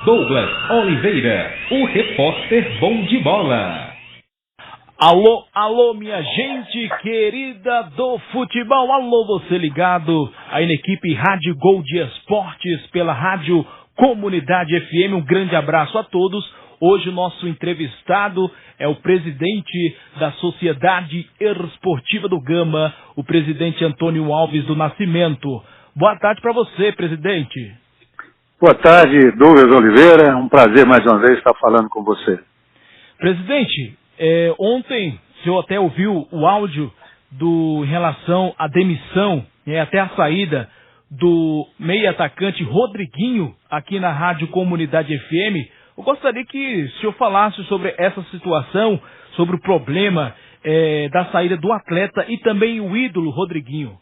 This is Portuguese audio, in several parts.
Douglas Oliveira, o repórter bom de bola. Alô, alô, minha gente querida do futebol. Alô, você ligado aí na equipe Rádio Gol de Esportes pela Rádio Comunidade FM. Um grande abraço a todos. Hoje o nosso entrevistado é o presidente da Sociedade Esportiva do Gama, o presidente Antônio Alves do Nascimento. Boa tarde para você, presidente. Boa tarde, Douglas Oliveira. É um prazer mais uma vez estar falando com você. Presidente, ontem o senhor até ouviu o áudio em relação à demissão, até a saída do meio-atacante Rodriguinho aqui na Rádio Comunidade FM. Eu gostaria que o senhor falasse sobre essa situação, sobre o problema da saída do atleta e também o ídolo Rodriguinho.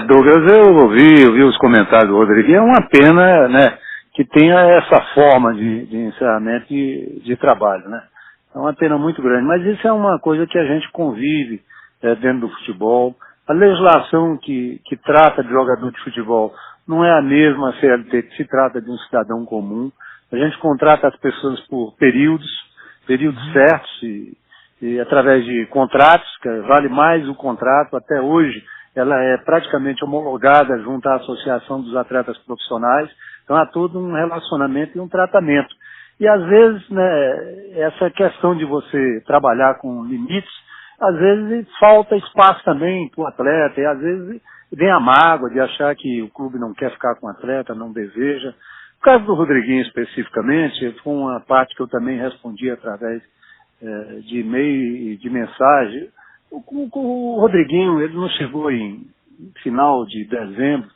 Douglas, eu ouvi os comentários do Rodriguinho. É uma pena, né, que tenha essa forma de encerramento de trabalho, né? É uma pena muito grande, mas isso é uma coisa que a gente convive dentro do futebol. A legislação que trata de jogador de futebol não é a mesma CLT que se trata de um cidadão comum. A gente contrata as pessoas por períodos certos e através de contratos, que vale mais o contrato. Até hoje ela é praticamente homologada junto à Associação dos Atletas Profissionais. Então há todo um relacionamento e um tratamento. E às vezes, né, essa questão de você trabalhar com limites, às vezes falta espaço também para o atleta, e às vezes vem a mágoa de achar que o clube não quer ficar com o atleta, não deseja. No caso do Rodriguinho especificamente, foi uma parte que eu também respondi através de e-mail e de mensagem. O Rodriguinho, ele não chegou em final de dezembro.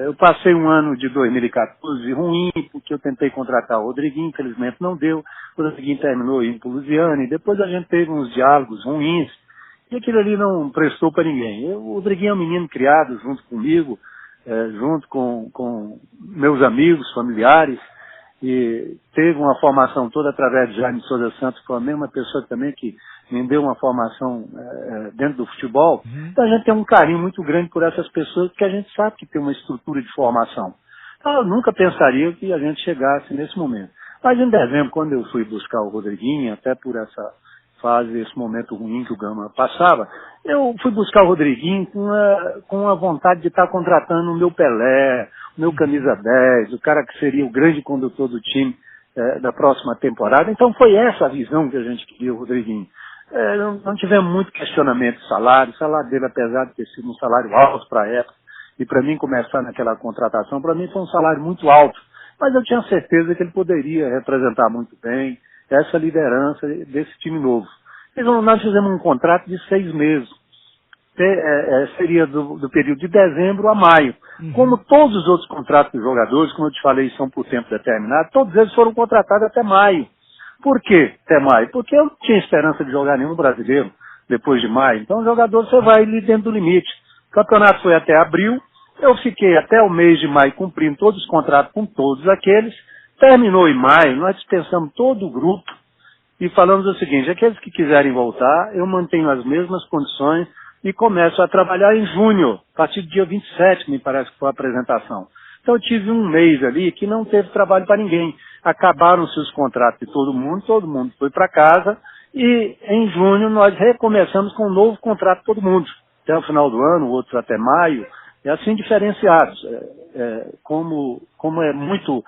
Eu passei um ano de 2014 ruim, porque eu tentei contratar o Rodriguinho, infelizmente não deu. O Rodriguinho terminou indo para o Lusiane, depois a gente teve uns diálogos ruins, e aquilo ali não prestou para ninguém. O Rodriguinho é um menino criado junto comigo, junto com meus amigos, familiares, e teve uma formação toda através de Jaime Souza Santos, que foi a mesma pessoa também que me deu uma formação dentro do futebol. Então a gente tem um carinho muito grande por essas pessoas, porque a gente sabe que tem uma estrutura de formação. Então eu nunca pensaria que a gente chegasse nesse momento. Mas em dezembro, quando eu fui buscar o Rodriguinho, até por essa fase, esse momento ruim que o Gama passava, eu fui buscar o Rodriguinho com a vontade de estar contratando o meu Pelé, o meu camisa 10, o cara que seria o grande condutor do time da próxima temporada. Então foi essa a visão que a gente queria, o Rodriguinho. Não tivemos muito questionamento de salário. O salário dele, apesar de ter sido um salário alto para a época, e para mim começar naquela contratação, para mim foi um salário muito alto. Mas eu tinha certeza que ele poderia representar muito bem essa liderança desse time novo. Nós fizemos um contrato de 6 meses. Seria do período de dezembro a maio. Como todos os outros contratos dos jogadores, como eu te falei, são por tempo determinado, todos eles foram contratados até maio. Por quê até maio? Porque eu não tinha esperança de jogar nenhum brasileiro depois de maio. Então o jogador, você vai ali dentro do limite. O campeonato foi até abril, eu fiquei até o mês de maio cumprindo todos os contratos com todos aqueles. Terminou em maio, nós dispensamos todo o grupo e falamos o seguinte: aqueles que quiserem voltar, eu mantenho as mesmas condições e começo a trabalhar em junho, a partir do dia 27, me parece que foi a apresentação. Então eu tive um mês ali que não teve trabalho para ninguém. Acabaram-se os contratos de todo mundo foi para casa, e em junho nós recomeçamos com um novo contrato de todo mundo, até o final do ano, outros até maio, e assim diferenciados. Como é muito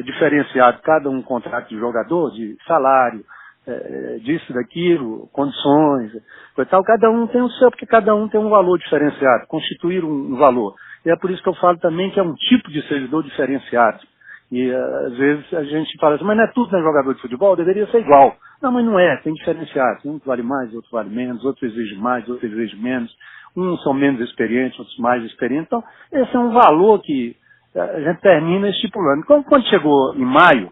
diferenciado cada um contrato de jogador, de salário, disso, daquilo, condições, e tal, cada um tem o seu, porque cada um tem um valor diferenciado, constituir um valor. E é por isso que eu falo também que é um tipo de servidor diferenciado. E às vezes a gente fala assim, mas não é tudo, né, jogador de futebol, deveria ser igual. Não, mas não é, tem diferenciados. Um vale mais, outro vale menos, outro exige mais, outro exige menos. Uns são menos experientes, outros mais experientes. Então, esse é um valor que a gente termina estipulando. Quando chegou em maio,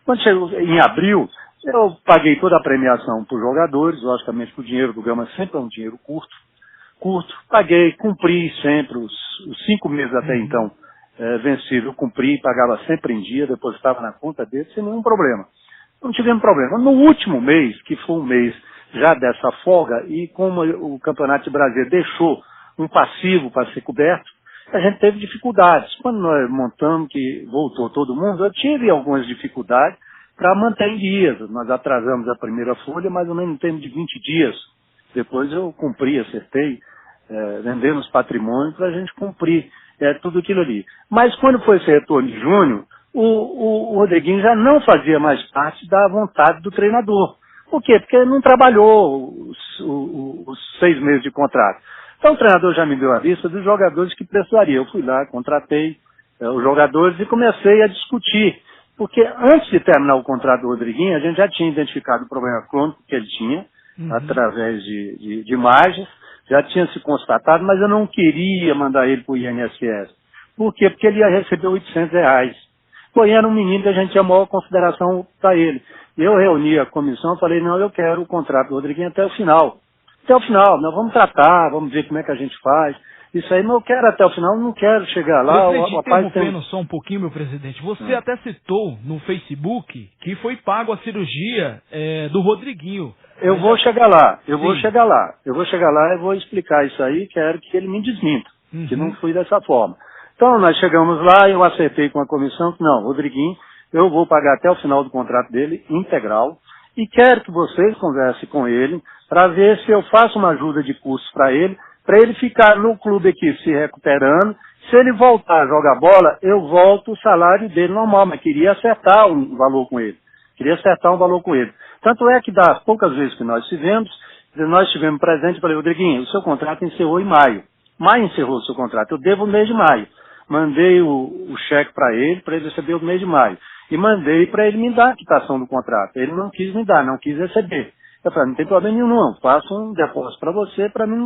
quando chegou em abril, eu paguei toda a premiação para os jogadores, logicamente o dinheiro do Gama sempre é um dinheiro curto, paguei, cumpri sempre os 5 meses até então vencido, eu cumpri, pagava sempre em dia, depositava na conta dele sem nenhum problema. Não tivemos problema. No último mês, que foi um mês já dessa folga, e como o Campeonato de Brasília deixou um passivo para ser coberto, a gente teve dificuldades. Quando nós montamos, que voltou todo mundo, eu tive algumas dificuldades para manter em dias. Nós atrasamos a primeira folha, mais ou menos em termos de 20 dias. Depois eu cumpri, acertei, vendemos patrimônio para a gente cumprir tudo aquilo ali. Mas quando foi esse retorno de junho, o Rodriguinho já não fazia mais parte da vontade do treinador. Por quê? Porque ele não trabalhou os 6 meses de contrato. Então o treinador já me deu a lista dos jogadores que precisaria. Eu fui lá, contratei os jogadores e comecei a discutir. Porque antes de terminar o contrato do Rodriguinho, a gente já tinha identificado o problema crônico que ele tinha, através de imagens, já tinha se constatado, mas eu não queria mandar ele para o INSS. Por quê? Porque ele ia receber R$800. Era um menino que a gente tinha a maior consideração para ele. Eu reuni a comissão e falei, não, eu quero o contrato do Rodriguinho até o final. Até o final, nós vamos tratar, vamos ver como é que a gente faz. Isso aí, mas eu quero até o final, não quero chegar lá. Interrompendo só um pouquinho, meu presidente. Você até citou no Facebook que foi pago a cirurgia do Rodriguinho. Eu vou chegar lá e vou explicar isso aí, quero que ele me desminta, que não foi dessa forma. Então, nós chegamos lá e eu acertei com a comissão que não, Rodriguinho, eu vou pagar até o final do contrato dele, integral, e quero que vocês conversem com ele para ver se eu faço uma ajuda de custo para ele ficar no clube aqui se recuperando. Se ele voltar a jogar bola, eu volto o salário dele normal, mas queria acertar um valor com ele. Tanto é que das poucas vezes que nós estivemos presentes, falei, Rodriguinho, o seu contrato encerrou em maio. Maio encerrou o seu contrato, eu devo o mês de maio. Mandei o cheque para ele receber o mês de maio. E mandei para ele me dar a quitação do contrato. Ele não quis me dar, não quis receber. Eu falei, não tem problema nenhum não, faço um depósito para você, para mim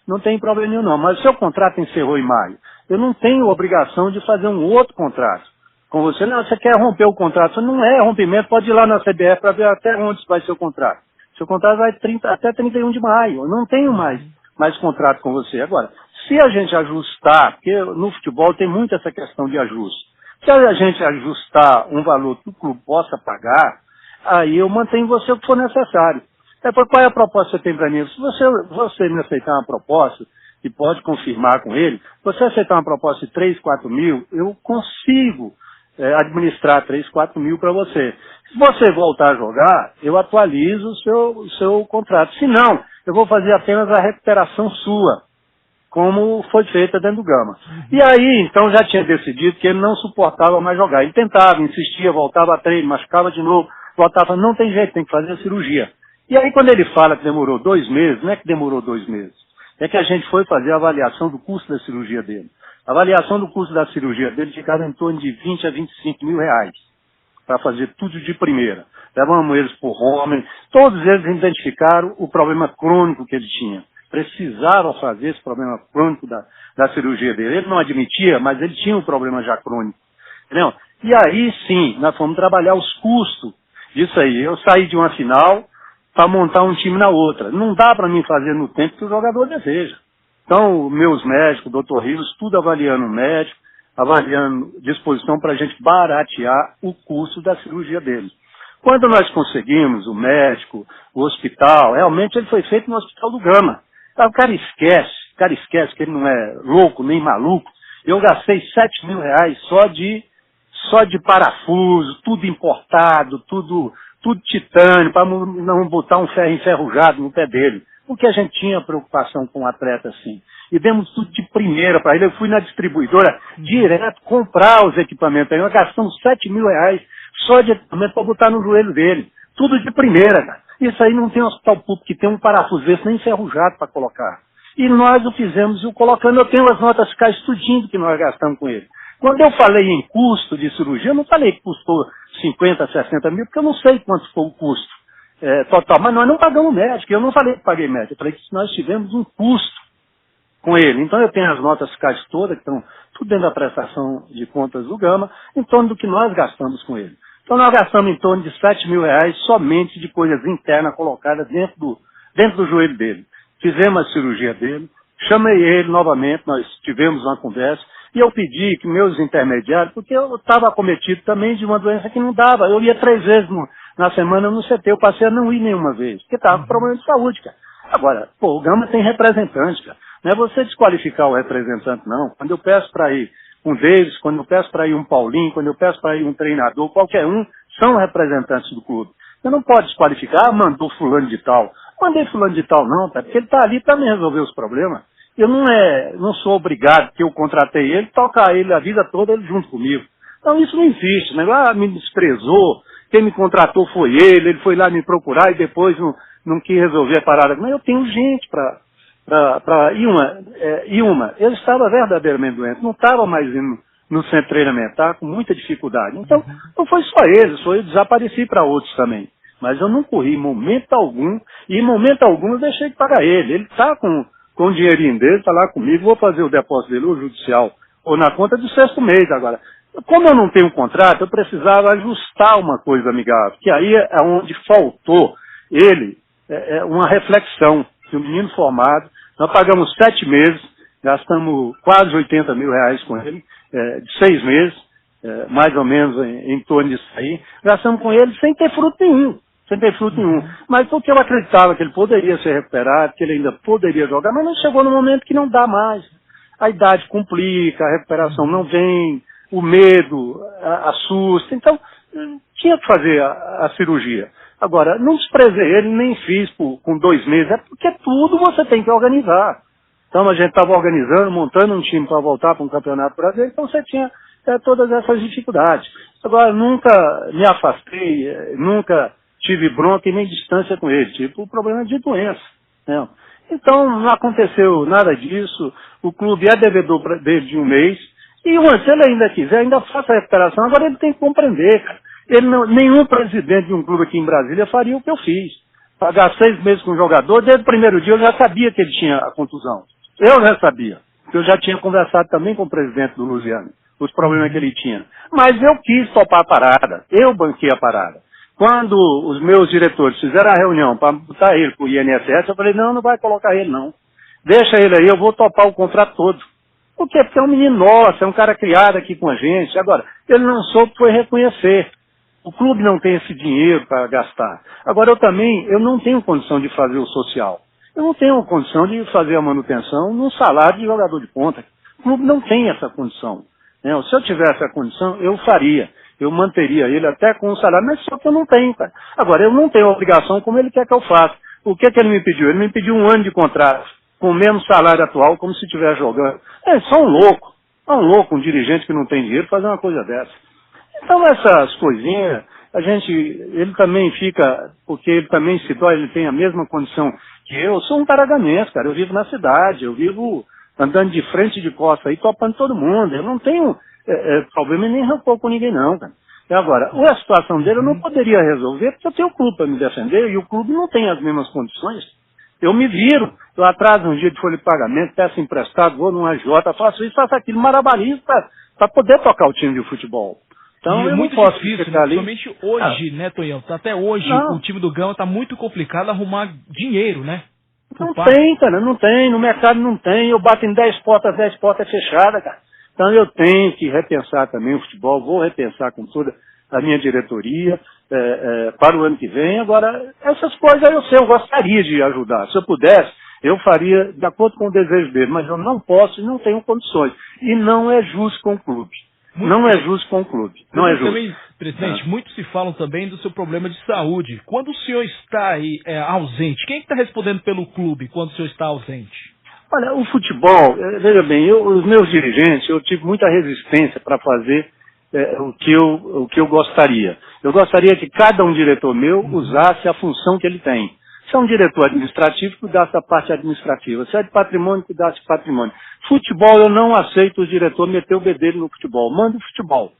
não tem problema nenhum não. Mas o seu contrato encerrou em maio. Eu não tenho obrigação de fazer um outro contrato com você. Não, você quer romper o contrato. Isso não é rompimento, pode ir lá na CBF para ver até onde vai ser o contrato. Seu contrato vai até 31 de maio. Eu não tenho mais contrato com você. Agora, se a gente ajustar, porque no futebol tem muito essa questão de ajuste. Se a gente ajustar um valor que o clube possa pagar, aí eu mantenho você o que for necessário. Qual é a proposta que você tem para mim? Se você me aceitar uma proposta, e pode confirmar com ele, se você aceitar uma proposta de 3, 4 mil, eu consigo administrar 3, 4 mil para você. Se você voltar a jogar, eu atualizo o seu contrato. Se não, eu vou fazer apenas a recuperação sua, como foi feita dentro do Gama. E aí, então, já tinha decidido que ele não suportava mais jogar. Ele tentava, insistia, voltava a treino, machucava de novo, voltava, não tem jeito, tem que fazer a cirurgia. E aí, quando ele fala que demorou 2 meses, não é que demorou 2 meses, é que a gente foi fazer a avaliação do custo da cirurgia dele. A avaliação do custo da cirurgia dele ficava em torno de 20 a 25 mil reais, para fazer tudo de primeira. Levamos eles por homem, todos eles identificaram o problema crônico que ele tinha. Precisava fazer esse problema crônico da cirurgia dele. Ele não admitia, mas ele tinha um problema já crônico. Entendeu? E aí sim, nós fomos trabalhar os custos disso aí. Eu saí de uma final para montar um time na outra. Não dá para mim fazer no tempo que o jogador deseja. Então, meus médicos, o Dr. Rios, tudo avaliando o médico, avaliando disposição para a gente baratear o custo da cirurgia dele. Quando nós conseguimos o médico, o hospital, realmente ele foi feito no Hospital do Gama. O cara esquece que ele não é louco nem maluco. Eu gastei 7 mil reais só de parafuso, tudo importado, tudo titânio, para não botar um ferro enferrujado no pé dele. Porque a gente tinha preocupação com o atleta assim. E demos tudo de primeira para ele. Eu fui na distribuidora direto comprar os equipamentos. Aí nós gastamos 7 mil reais só de equipamento para botar no joelho dele. Tudo de primeira, cara. Isso aí não tem hospital público que tem um parafuso desse nem enferrujado para colocar. E nós o fizemos e o colocando. Eu tenho as notas fiscais tudinho que nós gastamos com ele. Quando eu falei em custo de cirurgia, eu não falei que custou 50, 60 mil, porque eu não sei quanto foi o custo total. Mas nós não pagamos médico. Eu não falei que paguei médico. Eu falei que nós tivemos um custo com ele. Então eu tenho as notas fiscais todas, que estão tudo dentro da prestação de contas do Gama, em torno do que nós gastamos com ele. Então nós gastamos em torno de 7 mil reais somente de coisas internas colocadas dentro do joelho dele. Fizemos a cirurgia dele, chamei ele novamente, nós tivemos uma conversa, e eu pedi que meus intermediários, porque eu estava acometido também de uma doença que não dava, eu ia 3 vezes na semana no CT, eu passei a não ir nenhuma vez, porque estava com problema de saúde, cara. Agora, o Gama tem representante, cara. Não é você desqualificar o representante, não. Quando eu peço para ir um Davis, quando eu peço para ir um Paulinho, quando eu peço para ir um treinador, qualquer um, são representantes do clube. Você não pode desqualificar, mandou fulano de tal. Mandei fulano de tal não, porque ele está ali para me resolver os problemas. Eu não sou obrigado, porque eu contratei ele, tocar ele a vida toda, ele junto comigo. Então isso não existe, né? Me desprezou, quem me contratou foi ele foi lá me procurar e depois não quis resolver a parada. Mas eu tenho gente para Ilma, eu estava verdadeiramente doente, não estava mais indo no centro de treinamento, estava com muita dificuldade. Então, não foi só ele, eu desapareci para outros também. Mas eu não corri em momento algum, e em momento algum eu deixei de pagar ele. Ele está com o dinheirinho dele, está lá comigo, vou fazer o depósito dele, ou judicial, ou na conta do 6º mês agora. Como eu não tenho contrato, eu precisava ajustar uma coisa amigável, que aí é onde faltou ele, uma reflexão, que o menino formado, nós pagamos 7 meses, gastamos quase 80 mil reais com ele, de 6 meses, mais ou menos em torno disso aí, gastamos com ele sem ter fruto nenhum. Mas porque eu acreditava que ele poderia ser recuperado, que ele ainda poderia jogar, mas não chegou no momento que não dá mais. A idade complica, a recuperação não vem, o medo assusta, então tinha que fazer a cirurgia. Agora, não desprezei ele, nem fiz com 2 meses, é porque tudo você tem que organizar. Então a gente estava organizando, montando um time para voltar para um campeonato brasileiro, então você tinha todas essas dificuldades. Agora, nunca me afastei, nunca tive bronca e nem distância com ele, tipo o problema de doença. Né? Então não aconteceu nada disso, o clube é devedor dele de 1 mês, e se ele ainda quiser, ainda faça a recuperação, agora ele tem que compreender, cara. Nenhum presidente de um clube aqui em Brasília faria o que eu fiz. Pagar 6 meses com o jogador, desde o primeiro dia eu já sabia que ele tinha a contusão. Eu já sabia, porque eu já tinha conversado também com o presidente do Luziano, os problemas que ele tinha. Mas eu quis topar a parada, eu banquei a parada. Quando os meus diretores fizeram a reunião para botar ele para o INSS, eu falei, não vai colocar ele não. Deixa ele aí, eu vou topar o contrato todo. Por quê? Porque é um menino nosso, é um cara criado aqui com a gente. Agora, ele não soube foi reconhecer. O clube não tem esse dinheiro para gastar. Agora, eu não tenho condição de fazer o social. Eu não tenho condição de fazer a manutenção no salário de jogador de ponta. O clube não tem essa condição. Né? Se eu tivesse a condição, eu faria. Eu manteria ele até com o salário, mas só que eu não tenho, cara. Agora, eu não tenho obrigação como ele quer que eu faça. O que ele me pediu? Ele me pediu 1 ano de contrato, com o mesmo salário atual, como se estivesse jogando. É só um louco, um dirigente que não tem dinheiro, fazer uma coisa dessa. Então, essas coisinhas, ele também fica, porque ele também se dói, ele tem a mesma condição que eu. Sou um caraganense, cara, eu vivo na cidade, eu vivo andando de frente e de costa aí, topando todo mundo. Eu não tenho problema nem rancor com ninguém, não, cara. E agora, a situação dele eu não poderia resolver, porque eu tenho o clube para me defender, e o clube não tem as mesmas condições. Eu me viro, eu atraso um dia de folha de pagamento, peço emprestado, vou num AJ, faço isso, faço aquilo, marabalizo para poder tocar o time de futebol. Então, eu muito não posso difícil, ficar ali. principalmente hoje, né, Tonhão? Até hoje, o time do Gama está muito complicado arrumar dinheiro, né? Não tem, cara, não tem, no mercado não tem, eu bato em 10 portas é fechada, cara. Então eu tenho que repensar também o futebol, vou repensar com toda a minha diretoria para o ano que vem. Agora, essas coisas eu gostaria de ajudar. Se eu pudesse, eu faria de acordo com o desejo dele, mas eu não posso e não tenho condições. E não é justo com o clube. Não é justo com o clube. Não é justo. Também, presidente, muitos se falam também do seu problema de saúde. Quando o senhor está aí ausente, quem está respondendo pelo clube quando o senhor está ausente? Olha, o futebol, veja bem, os meus dirigentes, eu tive muita resistência para fazer o que eu gostaria. Eu gostaria que cada um diretor meu usasse a função que ele tem. Se é um diretor administrativo, cuidasse da parte administrativa. Se é de patrimônio, cuidasse de patrimônio. Futebol, eu não aceito o diretor meter o bedelho no futebol. Manda o futebol.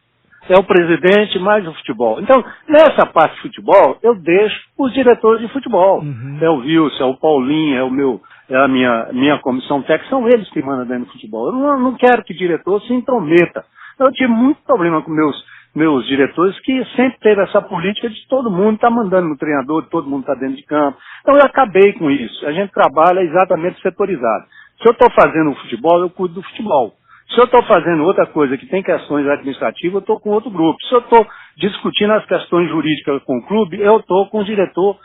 É o presidente mais o futebol. Então, nessa parte de futebol, eu deixo os diretores de futebol. É o Wilson, é o Paulinho, é a minha comissão técnica, são eles que mandam dentro do futebol. Eu não quero que o diretor se intrometa. Eu tive muito problema com meus diretores, que sempre teve essa política de todo mundo está mandando no treinador, todo mundo está dentro de campo. Então eu acabei com isso. A gente trabalha exatamente setorizado. Se eu estou fazendo o futebol, eu cuido do futebol. Se eu estou fazendo outra coisa que tem questões administrativas, eu estou com outro grupo. Se eu estou discutindo as questões jurídicas com o clube, eu estou com o diretor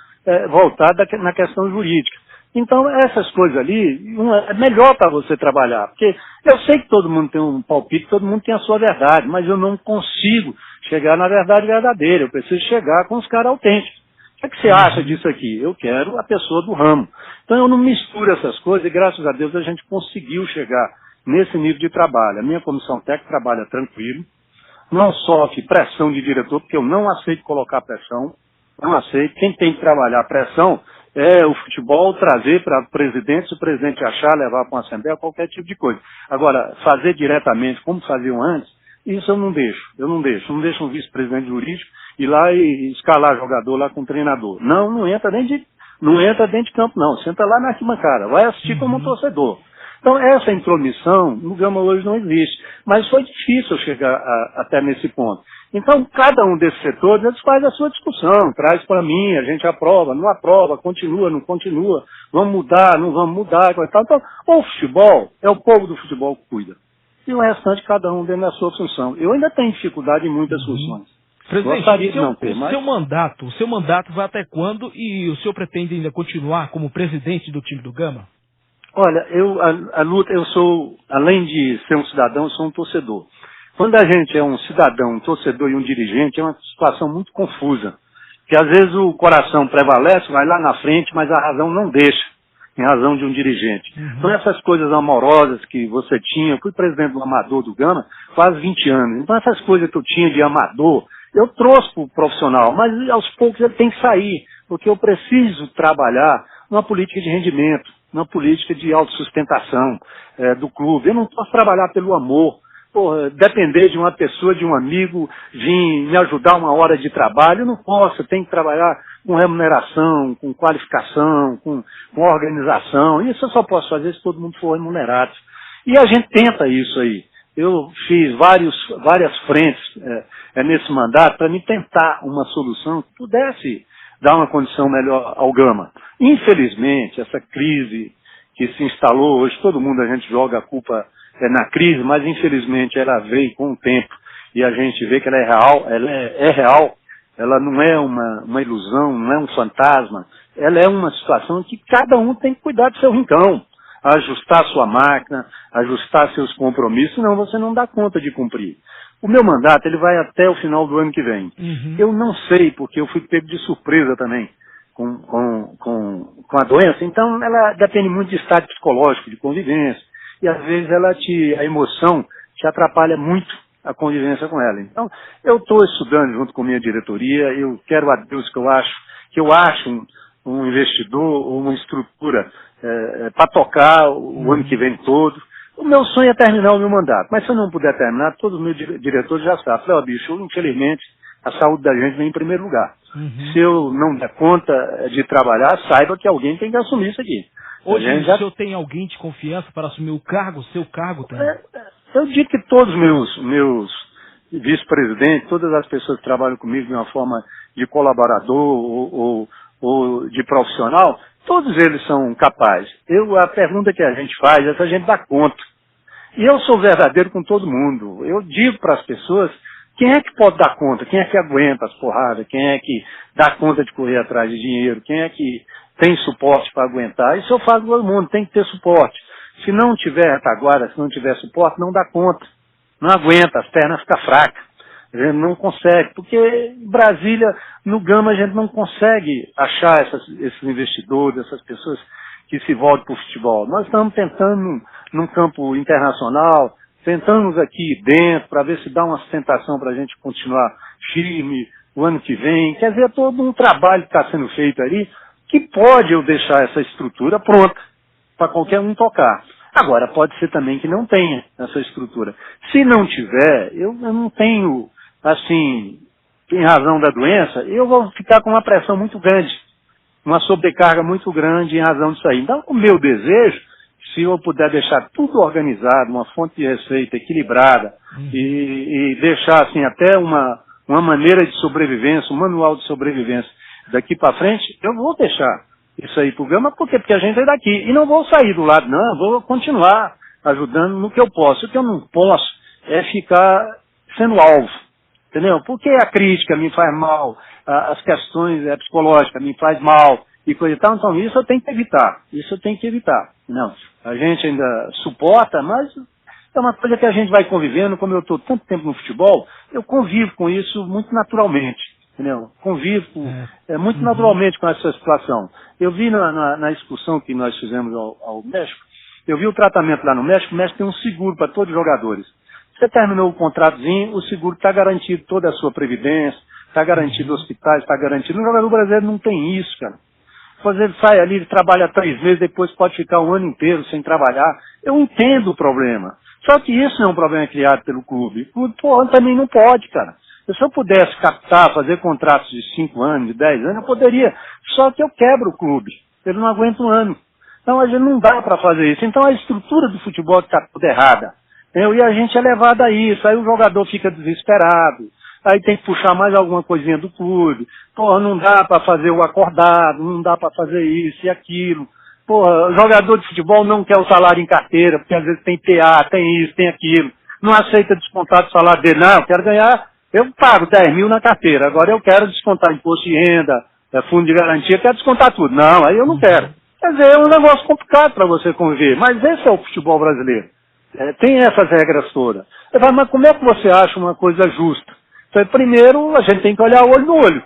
voltado na questão jurídica. Então, essas coisas ali, é melhor para você trabalhar, porque eu sei que todo mundo tem um palpite, todo mundo tem a sua verdade, mas eu não consigo chegar na verdade verdadeira, eu preciso chegar com os caras autênticos. O que você acha disso aqui? Eu quero a pessoa do ramo. Então, eu não misturo essas coisas e, graças a Deus, a gente conseguiu chegar nesse nível de trabalho. A minha comissão técnica trabalha tranquilo, não sofre pressão de diretor, porque eu não aceito colocar pressão, não aceito. Quem tem que trabalhar pressão é o futebol trazer para o presidente, se o presidente achar, levar para uma assembleia, qualquer tipo de coisa. Agora, fazer diretamente, como faziam antes, isso eu não deixo. Não deixo um vice-presidente jurídico ir lá e escalar jogador lá com treinador. Não entra dentro de campo, não. Senta lá na arquibancada, vai assistir como um torcedor. Então, essa intromissão no Gama hoje não existe. Mas foi difícil chegar até nesse ponto. Então, cada um desses setores, eles faz a sua discussão, traz para mim, a gente aprova, não aprova, continua, não continua, vamos mudar, não vamos mudar, e tal. Então, o futebol, é o povo do futebol que cuida. E o restante, cada um dentro da sua função. Eu ainda tenho dificuldade em muitas funções. Presidente, o seu mandato vai até quando e o senhor pretende ainda continuar como presidente do time do Gama? Olha, eu sou, além de ser um cidadão, eu sou um torcedor. Quando a gente é um cidadão, um torcedor e um dirigente, é uma situação muito confusa. Porque às vezes o coração prevalece, vai lá na frente, mas a razão não deixa, em razão de um dirigente. Então essas coisas amorosas que você tinha, eu fui presidente do Amador do Gama quase 20 anos. Então essas coisas que eu tinha de amador, eu trouxe para o profissional, mas aos poucos ele tem que sair, porque eu preciso trabalhar numa política de rendimento, numa política de autossustentação do clube. Eu não posso trabalhar pelo amor. Depender de uma pessoa, de um amigo, vir me ajudar uma hora de trabalho, eu não posso, eu tenho que trabalhar com remuneração, com qualificação, com organização. Isso eu só posso fazer se todo mundo for remunerado. E a gente tenta isso aí. Eu fiz várias frentes nesse mandato para me tentar uma solução que pudesse dar uma condição melhor ao Gama. Infelizmente, essa crise que se instalou hoje, todo mundo, a gente joga a culpa na crise, mas infelizmente ela veio com o tempo e a gente vê que ela é real, ela não é uma ilusão, não é um fantasma, ela é uma situação que cada um tem que cuidar do seu rincão, ajustar sua máquina, ajustar seus compromissos, senão você não dá conta de cumprir. O meu mandato ele vai até o final do ano que vem. Eu não sei, porque eu fui pego de surpresa também com a doença, então ela depende muito de estado psicológico, de convivência. E às vezes a emoção te atrapalha muito a convivência com ela. Então, eu estou estudando junto com a minha diretoria, eu quero a Deus que eu acho um investidor ou uma estrutura para tocar o ano que vem todo. O meu sonho é terminar o meu mandato, mas se eu não puder terminar, todos os meus diretores já sabem. Falei, bicho, infelizmente, a saúde da gente vem em primeiro lugar. Se eu não der conta de trabalhar, saiba que alguém tem que assumir isso aqui. Hoje o senhor tem alguém de confiança para assumir o cargo, o seu cargo também? Eu digo que todos os meus vice-presidentes, todas as pessoas que trabalham comigo de uma forma de colaborador ou de profissional, todos eles são capazes. A pergunta que a gente faz é se a gente dá conta. E eu sou verdadeiro com todo mundo. Eu digo para as pessoas, quem é que pode dar conta? Quem é que aguenta as porradas? Quem é que dá conta de correr atrás de dinheiro? Quem é que tem suporte para aguentar? Isso eu falo com todo mundo, tem que ter suporte. Se não tiver retaguarda, se não tiver suporte, não dá conta. Não aguenta, as pernas ficam fracas. A gente não consegue, porque em Brasília, no Gama, a gente não consegue achar esses investidores, essas pessoas que se voltam para o futebol. Nós estamos tentando num campo internacional, tentamos aqui dentro para ver se dá uma sustentação para a gente continuar firme o ano que vem. Quer dizer, todo um trabalho que está sendo feito ali, que pode eu deixar essa estrutura pronta para qualquer um tocar. Agora, pode ser também que não tenha essa estrutura. Se não tiver, eu não tenho, assim, em razão da doença, eu vou ficar com uma pressão muito grande, uma sobrecarga muito grande em razão disso aí. Então, o meu desejo, se eu puder deixar tudo organizado, uma fonte de receita equilibrada e deixar, assim, até uma maneira de sobrevivência, um manual de sobrevivência daqui para frente, eu vou deixar isso aí pro Gama, por quê? Porque a gente é daqui. E não vou sair do lado, não, eu vou continuar ajudando no que eu posso. O que eu não posso é ficar sendo alvo, entendeu? Porque a crítica me faz mal, as questões psicológicas me faz mal, e coisa e tal. Então isso eu tenho que evitar. Não, a gente ainda suporta, mas é uma coisa que a gente vai convivendo. Como eu estou tanto tempo no futebol, eu convivo com isso muito naturalmente, entendeu? Convivo muito naturalmente com essa situação. Eu vi na excursão que nós fizemos ao México, eu vi o tratamento lá no México. O México tem um seguro para todos os jogadores. Você terminou o contratozinho, o seguro está garantido toda a sua previdência, está garantido hospitais, está garantido. No jogador brasileiro não tem isso, cara. Ele sai ali, ele trabalha 3 meses, depois pode ficar um ano inteiro sem trabalhar. Eu entendo o problema. Só que isso não é um problema criado pelo clube. O clube também não pode, cara. Se eu pudesse captar, fazer contratos de 5 anos, de 10 anos, eu poderia. Só que eu quebro o clube. Ele não aguenta um ano. Então a gente não dá para fazer isso. Então a estrutura do futebol está toda errada. E a gente é levado a isso. Aí o jogador fica desesperado. Aí tem que puxar mais alguma coisinha do clube. Não dá para fazer o acordado, não dá para fazer isso e aquilo. Jogador de futebol não quer o salário em carteira, porque às vezes tem PA, tem isso, tem aquilo. Não aceita descontar do salário dele. Não, eu quero ganhar, eu pago 10 mil na carteira. Agora eu quero descontar imposto de renda, fundo de garantia, eu quero descontar tudo. Não, aí eu não quero. Quer dizer, é um negócio complicado para você conviver. Mas esse é o futebol brasileiro. Tem essas regras todas. Eu falo, mas como é que você acha uma coisa justa? Então, primeiro, a gente tem que olhar olho no olho.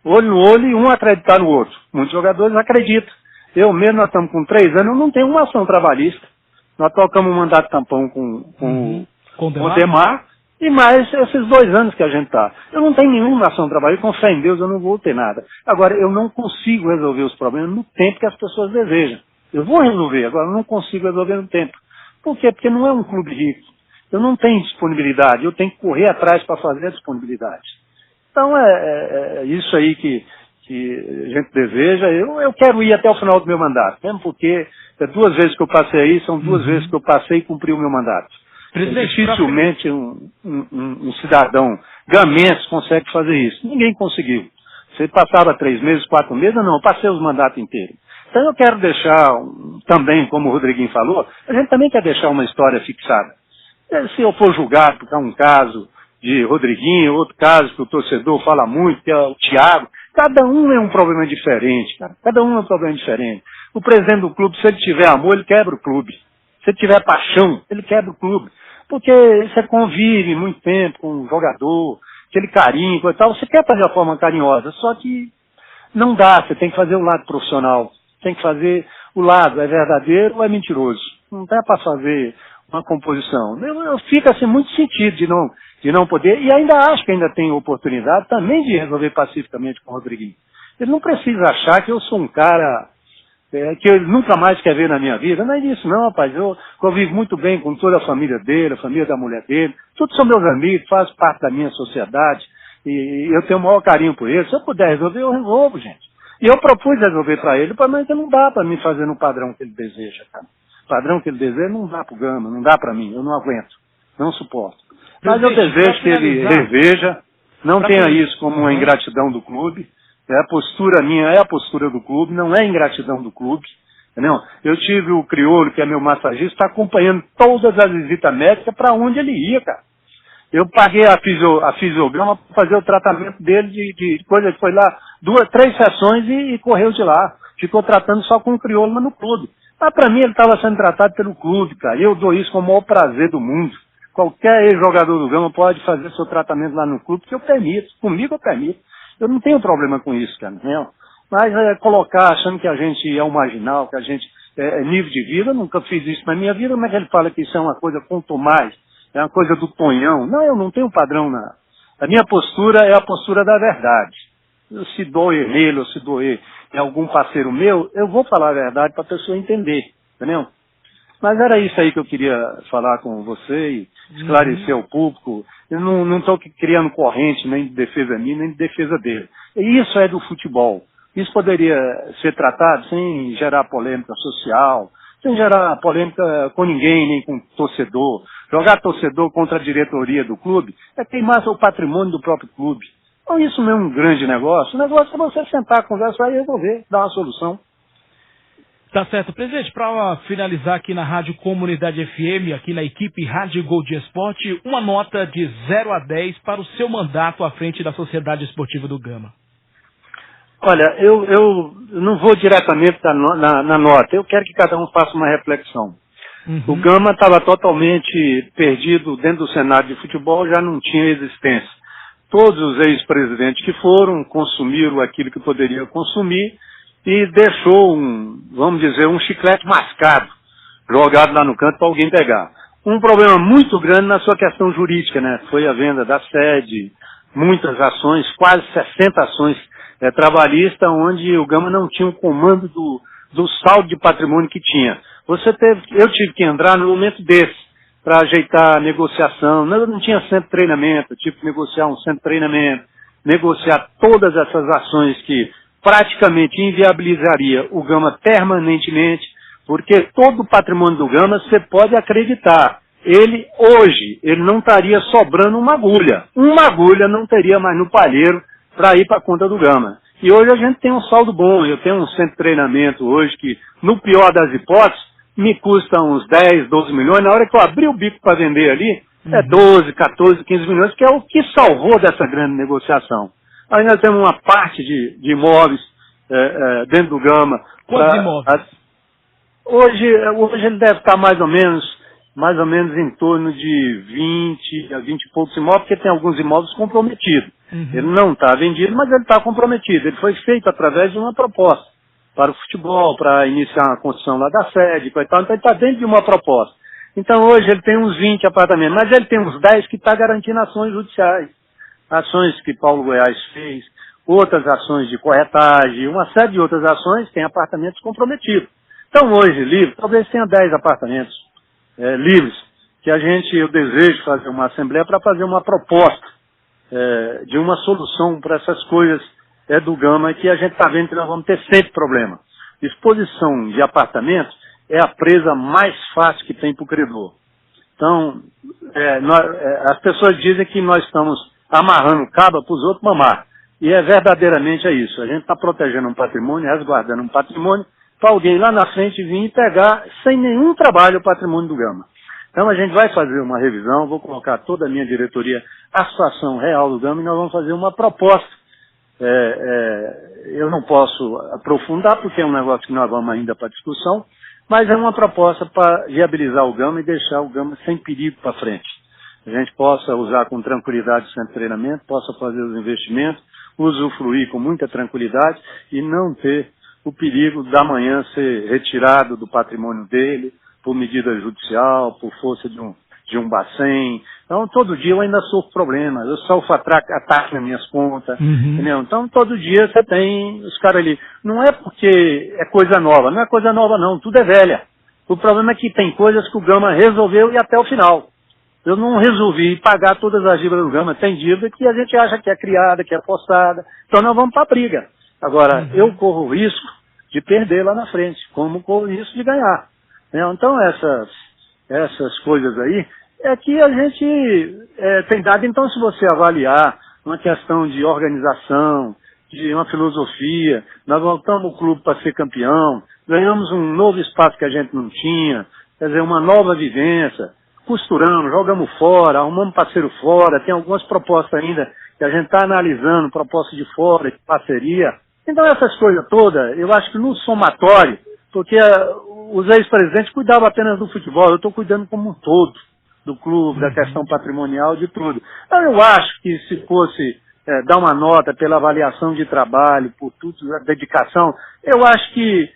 Olho no olho e um acreditar no outro. Muitos jogadores acreditam. Eu mesmo, nós estamos com 3 anos, eu não tenho uma ação trabalhista. Nós tocamos um mandato tampão com o Demar, e mais esses 2 anos que a gente está. Eu não tenho nenhuma ação trabalhista, com fé em Deus eu não vou ter nada. Agora, eu não consigo resolver os problemas no tempo que as pessoas desejam. Eu vou resolver, agora eu não consigo resolver no tempo. Por quê? Porque não é um clube rico. Eu não tenho disponibilidade, eu tenho que correr atrás para fazer a disponibilidade. Então é isso aí que a gente deseja. Eu quero ir até o final do meu mandato, mesmo porque 2 vezes que eu passei aí, são 2 vezes que eu passei e cumpri o meu mandato. Dificilmente um cidadão gamense consegue fazer isso. Ninguém conseguiu. Você passava 3 meses, 4 meses, não, eu passei os mandatos inteiros. Então eu quero deixar, também, como o Rodriguinho falou, a gente também quer deixar uma história fixada. Se eu for julgar por um caso de Rodriguinho, outro caso que o torcedor fala muito, que é o Thiago, cada um é um problema diferente, cara. Cada um é um problema diferente. O presidente do clube, se ele tiver amor, ele quebra o clube. Se ele tiver paixão, ele quebra o clube. Porque você convive muito tempo com um jogador, aquele carinho e tal, você quer fazer a forma carinhosa, só que não dá, você tem que fazer o lado profissional. Tem que fazer o lado, é verdadeiro ou é mentiroso. Não dá para fazer uma composição. Eu fico assim muito sentido de não poder, e ainda acho que ainda tem oportunidade também de resolver pacificamente com o Rodriguinho. Ele não precisa achar que eu sou um cara que ele nunca mais quer ver na minha vida. Não é isso não, rapaz. Eu convivo muito bem com toda a família dele, a família da mulher dele. Todos são meus amigos, fazem parte da minha sociedade, e eu tenho o maior carinho por eles. Se eu puder resolver, eu resolvo, gente. E eu propus resolver para ele, mas não dá para mim fazer no padrão que ele deseja, cara. O padrão que ele deseja não dá pro Gama, não dá para mim, eu não aguento, não suporto. Mas eu desejo que ele reveja, não tenha isso como uma ingratidão do clube. A postura minha é a postura do clube, não é ingratidão do clube. Entendeu? Eu tive o Criolo, que é meu massagista, acompanhando todas as visitas médicas para onde ele ia, cara. Eu paguei a fisiograma para fazer o tratamento dele de coisa. Ele foi lá 2, 3 sessões e correu de lá. Ficou tratando só com o Criolo, mas no clube. Mas para mim ele estava sendo tratado pelo clube, cara. E eu dou isso com o maior prazer do mundo. Qualquer ex-jogador do Gama pode fazer seu tratamento lá no clube, que eu permito. Comigo eu permito. Eu não tenho problema com isso, cara. Entendeu? Mas colocar achando que a gente é um marginal, que a gente é nível de vida, eu nunca fiz isso na minha vida. Como é que ele fala que isso é uma coisa quanto mais? É uma coisa do Tonhão. Não, eu não tenho padrão. A minha postura é a postura da verdade. Se doer nele ou se doer em algum parceiro meu, eu vou falar a verdade para a pessoa entender. Entendeu? Mas era isso aí que eu queria falar com você e esclarecer ao público. Eu não estou criando corrente nem de defesa minha, nem de defesa dele. E isso é do futebol. Isso poderia ser tratado sem gerar polêmica social, sem gerar polêmica com ninguém, nem com torcedor. Jogar torcedor contra a diretoria do clube é queimar o patrimônio do próprio clube. Então isso não é um grande negócio. O negócio é você sentar, conversar e resolver, dar uma solução. Tá certo. Presidente, para finalizar aqui na Rádio Comunidade FM, aqui na equipe Rádio Gol de Esporte, uma nota de 0 a 10 para o seu mandato à frente da Sociedade Esportiva do Gama. Olha, eu não vou diretamente na nota, eu quero que cada um faça uma reflexão. O Gama estava totalmente perdido dentro do cenário de futebol, já não tinha existência. Todos os ex-presidentes que foram, consumiram aquilo que poderia consumir e deixou vamos dizer, um chiclete mascado, jogado lá no canto para alguém pegar. Um problema muito grande na sua questão jurídica, né? Foi a venda da sede, muitas ações, quase 60 ações trabalhistas, onde o Gama não tinha o comando do saldo de patrimônio que tinha. Eu tive que entrar no momento desse, para ajeitar a negociação. Eu não tinha centro de treinamento, eu tive que negociar um centro de treinamento, negociar todas essas ações que praticamente inviabilizaria o Gama permanentemente, porque todo o patrimônio do Gama, você pode acreditar, hoje, ele não estaria sobrando uma agulha. Uma agulha não teria mais no palheiro para ir para a conta do Gama. E hoje a gente tem um saldo bom, eu tenho um centro de treinamento hoje que, no pior das hipóteses, me custa uns 10, 12 milhões, na hora que eu abri o bico para vender ali, é 12, 14, 15 milhões, que é o que salvou dessa grande negociação. Aí nós temos uma parte de imóveis dentro do Gama. Quantos imóveis? Hoje ele deve estar mais ou menos em torno de 20 a 20 e poucos imóveis, porque tem alguns imóveis comprometidos. Ele não está vendido, mas ele está comprometido. Ele foi feito através de uma proposta para o futebol, para iniciar a construção lá da sede, então ele está dentro de uma proposta. Então hoje ele tem uns 20 apartamentos, mas ele tem uns 10 que está garantindo ações judiciais. Ações que Paulo Goiás fez, outras ações de corretagem, uma série de outras ações, tem apartamentos comprometidos. Então hoje, livre, talvez tenha 10 apartamentos livres, que eu desejo fazer uma assembleia para fazer uma proposta de uma solução para essas coisas do Gama, que a gente está vendo que nós vamos ter sempre problema. Exposição de apartamentos é a presa mais fácil que tem para o credor. Então, as pessoas dizem que nós estamos amarrando caba para os outros mamar. E verdadeiramente é isso. A gente está protegendo um patrimônio, resguardando um patrimônio, para alguém lá na frente vir e pegar, sem nenhum trabalho, o patrimônio do Gama. Então a gente vai fazer uma revisão, vou colocar toda a minha diretoria, a situação real do Gama, e nós vamos fazer uma proposta. Eu não posso aprofundar, porque é um negócio que nós vamos ainda para discussão, mas é uma proposta para viabilizar o Gama e deixar o Gama sem perigo para frente. A gente possa usar com tranquilidade o centro de treinamento, possa fazer os investimentos, usufruir com muita tranquilidade e não ter o perigo da manhã ser retirado do patrimônio dele por medida judicial, por força de um bacen. Então, todo dia eu ainda sofro problemas. Eu sofro ataque nas minhas contas. Entendeu? Então, todo dia você tem os caras ali. Não é porque é coisa nova. Não é coisa nova, não. Tudo é velha. O problema é que tem coisas que o Gama resolveu e até o final. Eu não resolvi pagar todas as dívidas do Gama. Tem dívida que a gente acha que é criada, que é forçada. Então, nós vamos para a briga. Agora, eu corro o risco de perder lá na frente, como corro o risco de ganhar. Então, essas coisas aí, é que a gente tem dado. Então, se você avaliar uma questão de organização, de uma filosofia, nós voltamos o clube para ser campeão, ganhamos um novo espaço que a gente não tinha, quer dizer, uma nova vivência, costuramos, jogamos fora, arrumamos parceiro fora, tem algumas propostas ainda que a gente está analisando, propostas de fora, de parceria. Então, essas coisas todas, eu acho que no somatório, porque os ex-presidentes cuidavam apenas do futebol, eu estou cuidando como um todo do clube, da questão patrimonial, de tudo. Então eu acho que se fosse dar uma nota pela avaliação de trabalho, por tudo, a dedicação, eu acho que,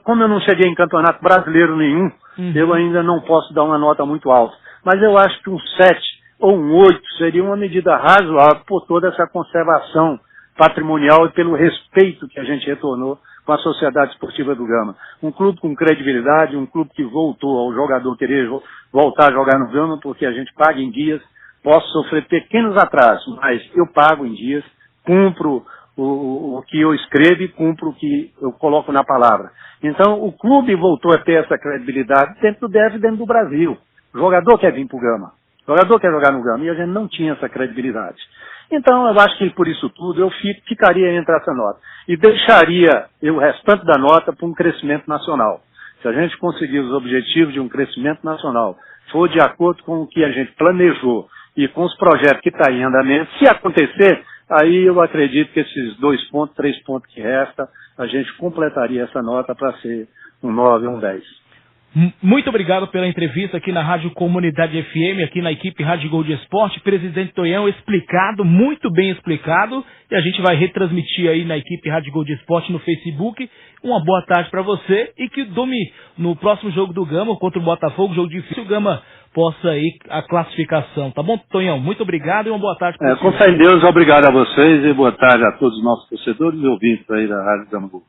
como eu não cheguei em campeonato brasileiro nenhum, eu ainda não posso dar uma nota muito alta. Mas eu acho que um 7 ou um 8 seria uma medida razoável por toda essa conservação patrimonial e pelo respeito que a gente retornou com a Sociedade Esportiva do Gama. Um clube com credibilidade, um clube que voltou ao jogador querer voltar a jogar no Gama, porque a gente paga em dias, posso sofrer pequenos atrasos, mas eu pago em dias, cumpro o que eu escrevo e cumpro o que eu coloco na palavra. Então, o clube voltou a ter essa credibilidade dentro do DF e dentro do Brasil. O jogador quer vir para o Gama, o jogador quer jogar no Gama, e a gente não tinha essa credibilidade. Então, eu acho que por isso tudo, eu ficaria entre essa nota. E deixaria o restante da nota para um crescimento nacional. Se a gente conseguir os objetivos de um crescimento nacional, for de acordo com o que a gente planejou e com os projetos que estão em andamento, se acontecer, aí eu acredito que esses 2 pontos, 3 pontos que restam, a gente completaria essa nota para ser um 9 ou um 10. Muito obrigado pela entrevista aqui na Rádio Comunidade FM, aqui na equipe Rádio Gol de Esporte. Presidente Tonhão, explicado, muito bem explicado. E a gente vai retransmitir aí na equipe Rádio Gol de Esporte no Facebook. Uma boa tarde para você e que no próximo jogo do Gama, contra o Botafogo, jogo difícil, o Gama possa ir a classificação. Tá bom, Tonhão? Muito obrigado e uma boa tarde para você. Com fé em Deus, obrigado a vocês e boa tarde a todos os nossos torcedores e ouvintes aí da Rádio Gama Gol.